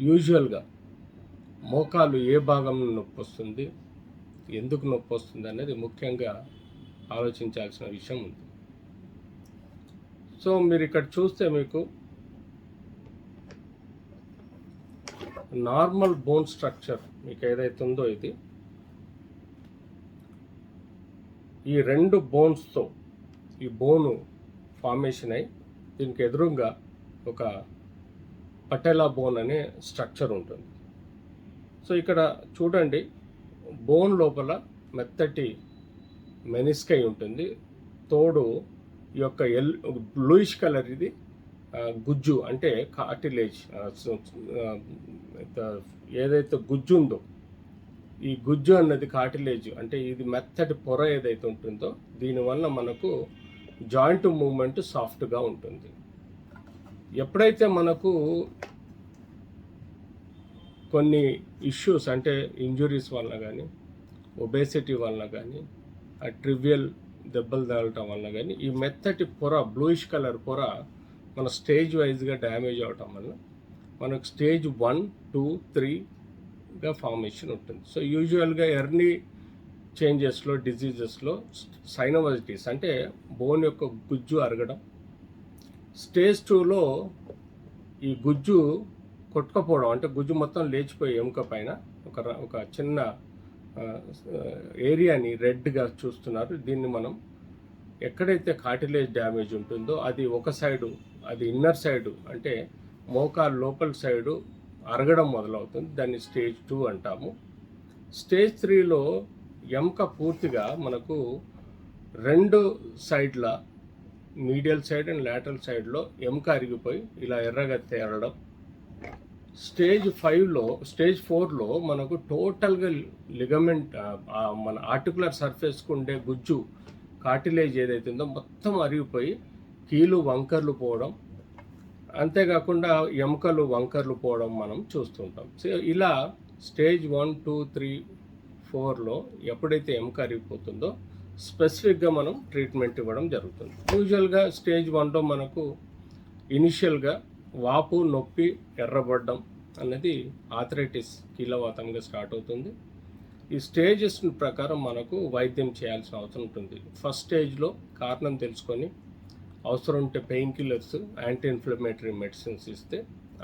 యూజువల్గా మోకాలు ఏ భాగంలో నొప్పి వస్తుంది, ఎందుకు నొప్పి వస్తుంది అనేది ముఖ్యంగా ఆలోచించాల్సిన విషయం ఉంది. సో మీరు ఇక్కడ చూస్తే మీకు నార్మల్ బోన్ స్ట్రక్చర్ మీకు ఏదైతే ఉందో ఈ రెండు బోన్స్తో ఈ బోను ఫార్మేషన్ అయి దీనికి ఎదురుగా ఒక పటేలా బోన్ అనే స్ట్రక్చర్ ఉంటుంది. సో ఇక్కడ చూడండి, బోన్ లోపల మెత్తటి మెనిస్కై ఉంటుంది, తోడు ఈ యొక్క బ్లూయిష్ కలర్ ఇది గుజ్జు అంటే కార్టిలేజ్, ఏదైతే గుజ్జు ఉందో ఈ గుజ్జు అన్నది కార్టిలేజ్ అంటే ఇది మెత్తటి పొర ఏదైతే ఉంటుందో దీనివల్ల మనకు జాయింట్ మూమెంట్ సాఫ్ట్గా ఉంటుంది. ఎప్పుడైతే మనకు కొన్ని ఇష్యూస్ అంటే ఇంజురీస్ వలన కానీ, ఒబేసిటీ వలన కానీ, ట్రివియల్ దెబ్బలు తగలటం వలన కానీ ఈ మెత్తటి పొర బ్లూయిష్ కలర్ పొర మన స్టేజ్ వైజ్గా డ్యామేజ్ అవటం వల్ల మనకు స్టేజ్ 1, 2, 3గా ఫార్మేషన్ ఉంటుంది. సో యూజువల్గా ఎర్లీ చేంజెస్లో, డిజీజెస్లో సైనోవైటిస్ అంటే బోన్ యొక్క గుజ్జు అరగడం, స్టేజ్ 2లో ఈ గుజ్జు కొట్టుకపోవడం అంటే గుజ్జు మొత్తం లేచిపోయి ఎముక పైన ఒక చిన్న ఏరియాని రెడ్గా చూస్తున్నారు. దీన్ని మనం ఎక్కడైతే కార్టిలేజ్ డ్యామేజ్ ఉంటుందో అది ఒక సైడు, అది ఇన్నర్ సైడు అంటే మోకాలు లోపల సైడు అరగడం మొదలవుతుంది. దాన్ని స్టేజ్ 2 అంటాము. స్టేజ్ 3లో ఎముక పూర్తిగా మనకు రెండు సైడ్ల మీడియల్ సైడ్ అండ్ లాటరల్ సైడ్లో ఎముక అరిగిపోయి ఇలా ఎర్రగా తేరడం. స్టేజ్ 4లో మనకు టోటల్గా లిగమెంట్ మన ఆర్టికులర్ సర్ఫేస్కు ఉండే గుజ్జు కార్టిలేజ్ ఏదైతే ఉందో మొత్తం అరిగిపోయి కీలు వంకర్లు పోవడం, అంతేకాకుండా ఎముకలు వంకర్లు పోవడం మనం చూస్తుంటాం. సో ఇలా స్టేజ్ 1, 2, 3, 4లో ఎప్పుడైతే ఎముక అరిగిపోతుందో స్పెసిఫిక్గా మనం ట్రీట్మెంట్ ఇవ్వడం జరుగుతుంది. యూజువల్గా స్టేజ్ 1లో మనకు ఇనిషియల్గా వాపు, నొప్పి, ఎర్రబడ్డం అనేది ఆర్థరైటిస్ కీలవాతంగా స్టార్ట్ అవుతుంది. ఈ స్టేజెస్ ప్రకారం మనకు వైద్యం చేయాల్సిన అవసరం ఉంటుంది. ఫస్ట్ స్టేజ్లో కారణం తెలుసుకొని అవసరం ఉంటే pain killers, anti inflammatory medicines ఇస్తే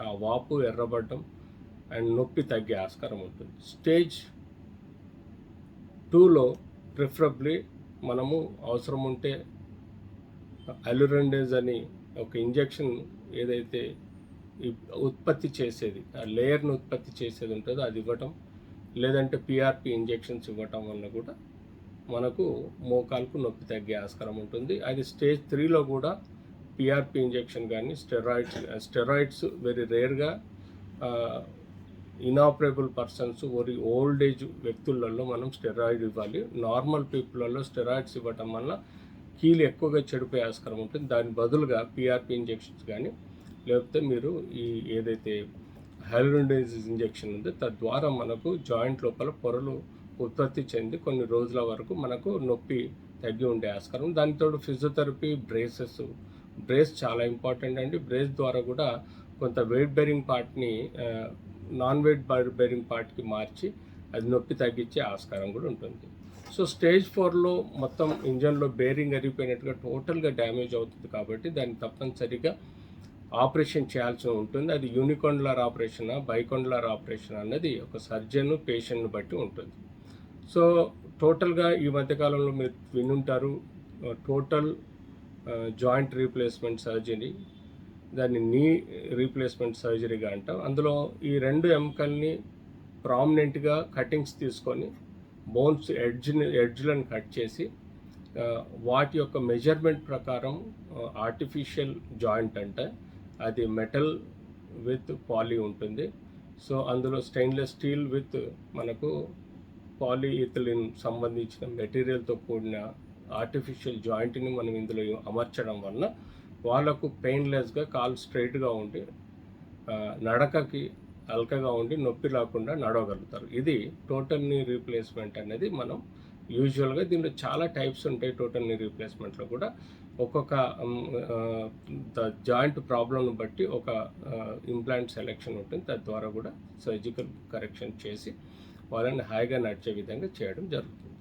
ఆ వాపు, ఎర్రబడ్డం అండ్ నొప్పి తగ్గే ఆస్కారం ఉంటుంది. స్టేజ్ 2లో ప్రిఫరబ్లీ మనము అవసరం ఉంటే అల్యూరెండేజ్ అని ఒక ఇంజెక్షన్ ఏదైతే ఉత్పత్తి చేసేది, ఆ లేయర్ను ఉత్పత్తి చేసేది ఉంటుందో అది ఇవ్వటం, లేదంటే పిఆర్పి ఇంజెక్షన్స్ ఇవ్వటం వల్ల కూడా మనకు మోకాలకు నొప్పి తగ్గే ఆస్కారం ఉంటుంది. అది స్టేజ్ 3లో కూడా పిఆర్పి ఇంజెక్షన్ కానీ స్టెరాయిడ్స్ వెరీ రేర్గా ఇనాపరేబుల్ పర్సన్స్, ఓల్డ్ ఏజ్ వ్యక్తులలో మనం స్టెరాయిడ్ ఇవ్వాలి. నార్మల్ పీపుల్లో స్టెరాయిడ్స్ ఇవ్వటం వల్ల కీలు ఎక్కువగా చెడిపోయే ఆస్కారం ఉంటుంది. దాని బదులుగా పిఆర్పి ఇంజెక్షన్స్ కానీ లేకపోతే మీరు ఈ ఏదైతే హైలోనిడేజ్ ఇంజెక్షన్ ఉందో తద్వారా మనకు జాయింట్ లోపల పొరలు ఉత్పత్తి చెంది కొన్ని రోజుల వరకు మనకు నొప్పి తగ్గి ఉండే ఆస్కారం. దానితో ఫిజియోథెరపీ, బ్రేస్ చాలా ఇంపార్టెంట్ అండి. బ్రేస్ ద్వారా కూడా కొంత వెయిట్ బేరింగ్ పార్ట్ని నాన్ వెయిట్ బేరింగ్ పార్ట్కి మార్చి అది నొప్పి తగ్గించే ఆస్కారం కూడా ఉంటుంది. సో స్టేజ్ 4లో మొత్తం ఇంజన్లో బేరింగ్ అరిగిపోయినట్టుగా టోటల్గా డ్యామేజ్ అవుతుంది కాబట్టి దాన్ని తప్పనిసరిగా ఆపరేషన్ చేయాల్సి ఉంటుంది. అది యూనికాండ్యులర్ ఆపరేషనా, బైకాండ్యులర్ ఆపరేషన్ అన్నది ఒక సర్జన్, పేషెంట్ని బట్టి ఉంటుంది. సో టోటల్గా ఈ మధ్యకాలంలో మీరు వినుంటారు టోటల్ జాయింట్ రీప్లేస్మెంట్ సర్జరీ, దాన్ని నీ రీప్లేస్మెంట్ సర్జరీగా అంటాం. అందులో ఈ రెండు ఎముకల్ని ప్రామినెంట్గా కటింగ్స్ తీసుకొని బోన్స్ ఎడ్జ్లను కట్ చేసి వాటి యొక్క మెజర్మెంట్ ప్రకారం ఆర్టిఫిషియల్ జాయింట్ అంటే అది మెటల్ విత్ పాలీ ఉంటుంది. సో అందులో స్టెయిన్లెస్ స్టీల్ విత్ మనకు పాలీఇథిలిన్ సంబంధించిన మెటీరియల్తో కూడిన ఆర్టిఫిషియల్ జాయింట్ని మనం ఇందులో అమర్చడం వల్ల వాళ్ళకు పెయిన్లెస్గా కాలు స్ట్రైట్గా ఉండి నడకకి అల్కగా ఉండి నొప్పి రాకుండా నడవగలుగుతారు. ఇది టోటల్ నీ రీప్లేస్మెంట్ అనేది మనం యూజువల్గా దీనిలో చాలా టైప్స్ ఉంటాయి. టోటల్ నీ రీప్లేస్మెంట్లో కూడా ఒక్కొక్క జాయింట్ ప్రాబ్లంను బట్టి ఒక ఇంప్లాంట్ సెలెక్షన్ ఉంటుంది. తద్వారా కూడా సర్జికల్ కరెక్షన్ చేసి వాళ్ళని హాయిగా నడిచే విధంగా చేయడం జరుగుతుంది.